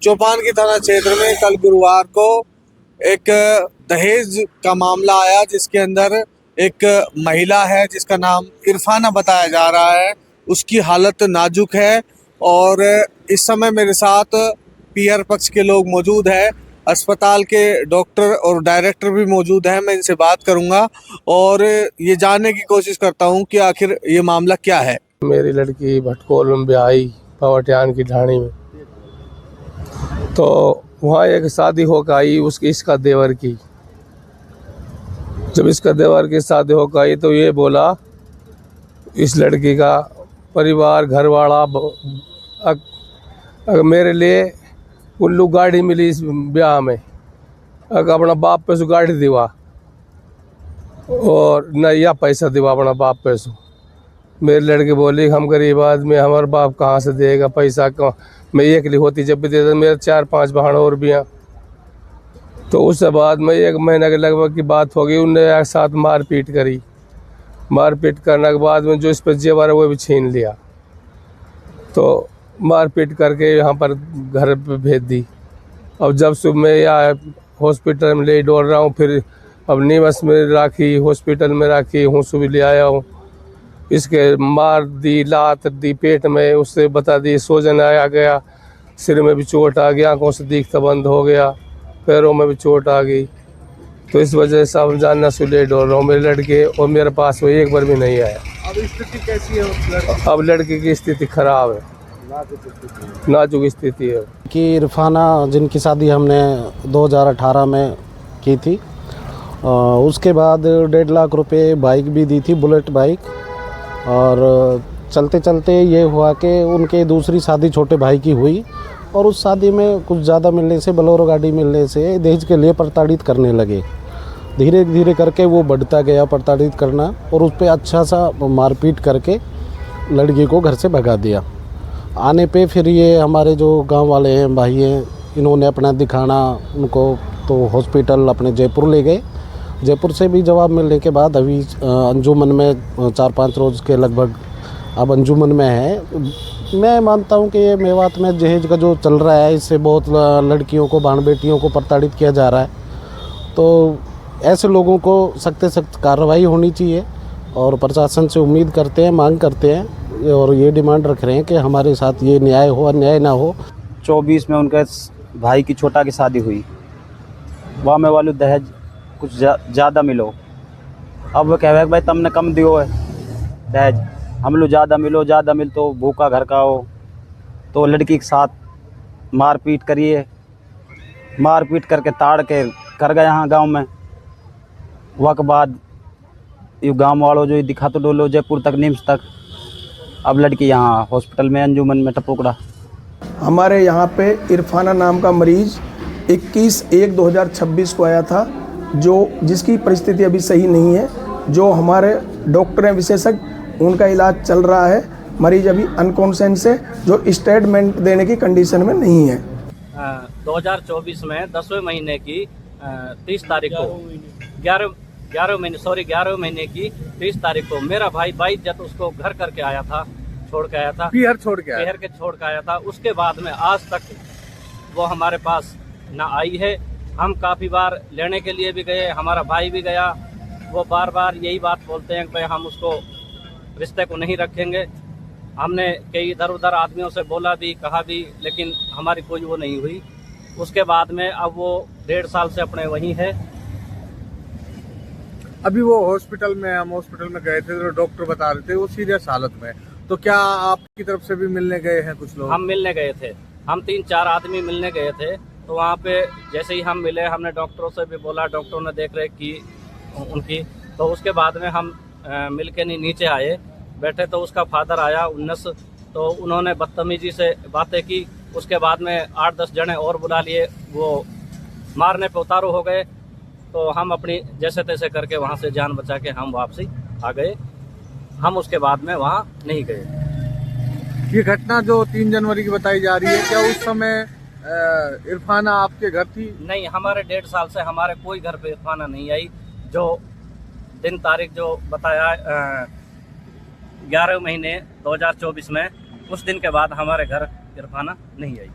चौपान की थाना क्षेत्र में कल गुरुवार को एक दहेज का मामला आया, जिसके अंदर एक महिला है जिसका नाम इरफाना बताया जा रहा है। उसकी हालत नाजुक है और इस समय मेरे साथ पीआर पक्ष के लोग मौजूद हैं, अस्पताल के डॉक्टर और डायरेक्टर भी मौजूद हैं। मैं इनसे बात करूंगा और ये जानने की कोशिश करता हूं कि आखिर ये मामला क्या है। मेरी लड़की भटकोल में ब्याही पवटियान की ढाणी में, तो वहाँ एक शादी होकर आई इसका देवर की। जब इसका देवर की शादी होकर आई तो ये बोला, इस लड़की का परिवार घरवाला अगर मेरे लिए उल्लू गाड़ी मिली इस ब्याह में, अगर अपना बाप पे से गाड़ी दिवा और न या पैसा दिवा अपना बाप पे से। मेरी लड़की बोली, हम गरीब आदमी, हमारा बाप कहाँ से देगा पैसा, कहाँ मैं एक ली होती जब भी देता, मेरे 4-5 बहन और भी हैं। तो उसके बाद में 1 महीने के लगभग की बात होगी, उनने एक साथ मारपीट करी। मारपीट करने के बाद में जो इस पर जेवर है वो भी छीन लिया। तो मारपीट करके यहाँ पर घर पे भेज दी। अब जब सुबह मैं यहाँ हॉस्पिटल में ले डोल रहा हूँ, फिर अब नीमस में राखी, हॉस्पिटल में राखी हूँ, सुबह ले आया हूँ। इसके मार दी, लात दी पेट में, उससे बता दी सूजन आया गया, सिर में भी चोट आ गया, आँखों से दिखता बंद हो गया, पैरों में भी चोट आ गई। तो इस वजह से अब जानना से ले डोल रहा हूँ। मेरे लड़के और मेरे पास वो एक बार भी नहीं आया। अब स्थिति कैसी है? अब लड़के की स्थिति खराब है, नाजुक स्थिति है। कि इरफाना जिनकी शादी हमने 2018 में की थी, उसके बाद 1.5 लाख रुपए बाइक भी दी थी, बुलेट बाइक। और चलते चलते ये हुआ कि उनके दूसरी शादी छोटे भाई की हुई और उस शादी में कुछ ज़्यादा मिलने से, बोलेरो गाड़ी मिलने से दहेज के लिए प्रताड़ित करने लगे। धीरे धीरे करके वो बढ़ता गया प्रताड़ित करना, और उस पर अच्छा सा मारपीट करके लड़की को घर से भगा दिया। आने पे फिर ये हमारे जो गांव वाले हैं, भाई हैं, इन्होंने अपना दिखाना उनको, तो हॉस्पिटल अपने जयपुर ले गए। जयपुर से भी जवाब मिलने के बाद अभी अंजुमन में 4-5 रोज़ के लगभग अब अंजुमन में है। मैं मानता हूं कि ये मेवात में दहेज का जो चल रहा है, इससे बहुत लड़कियों को, बहन बेटियों को प्रताड़ित किया जा रहा है। तो ऐसे लोगों को सख्त से सख्त कार्रवाई होनी चाहिए और प्रशासन से उम्मीद करते हैं, मांग करते हैं और ये डिमांड रख रहे हैं कि हमारे साथ ये न्याय हो, अन्याय ना हो। 24 में उनके भाई की छोटा की शादी हुई, वहाँ में वालू दहेज कुछ ज़्यादा मिलो। अब वो कहे भाई तुमने कम दियो है दहेज, हम लोग ज़्यादा मिल तो भूखा घर का हो। तो लड़की के साथ मारपीट करिए, मारपीट करके ताड़ के कर गए यहाँ गांव में। वह के बाद ये गांव वालों जो दिखा तो डोलो जयपुर तक, निम्स तक। अब लड़की यहाँ हॉस्पिटल में अंजुमन में टपोकड़ा। हमारे यहाँ पे इरफाना नाम का मरीज़ 21/1/2026 को आया था, जिसकी परिस्थिति अभी सही नहीं है। जो हमारे डॉक्टर हैं विशेषज्ञ, उनका इलाज चल रहा है। मरीज अभी अनकॉन्शियस है, जो स्टेटमेंट देने की कंडीशन में नहीं है। 2024 में 10वें महीने की 30 तारीख को 11 महीने की 30 तारीख को मेरा भाई 22 जब उसको घर करके आया था, छोड़ के आया था, पीहर छोड़ के आया था। उसके बाद में आज तक वो हमारे पास ना आई है। हम काफ़ी बार लेने के लिए भी गए, हमारा भाई भी गया। वो बार बार यही बात बोलते हैं कि भाई हम उसको रिश्ते को नहीं रखेंगे। हमने कई इधर उधर आदमियों से बोला भी, कहा भी, लेकिन हमारी कोई वो नहीं हुई। उसके बाद में अब वो 1.5 साल से अपने वहीं है। अभी वो हॉस्पिटल में, हम हॉस्पिटल में गए थे तो डॉक्टर बता रहे थे वो सीरियस हालत में। तो क्या आपकी तरफ से भी मिलने गए हैं कुछ लोग? हम मिलने गए थे, हम 3-4 आदमी मिलने गए थे। तो वहाँ पे जैसे ही हम मिले, हमने डॉक्टरों से भी बोला, डॉक्टरों ने देख रेख की उनकी। तो उसके बाद में हम मिल के नीचे आए, बैठे तो उसका फादर आया 19, तो उन्होंने बदतमीजी से बातें की। उसके बाद में 8-10 जने और बुला लिए, वो मारने पे उतारू हो गए। तो हम अपनी जैसे तैसे करके वहाँ से जान बचा के हम वापसी आ गए। हम उसके बाद में वहाँ नहीं गए। ये घटना जो 3 जनवरी की बताई जा रही है, क्या उस समय इरफाना आपके घर थी? नहीं, हमारे 1.5 साल से हमारे कोई घर पे इरफाना नहीं आई। जो दिन तारीख जो बताया 11 महीने 2024 में, उस दिन के बाद हमारे घर इरफाना नहीं आई।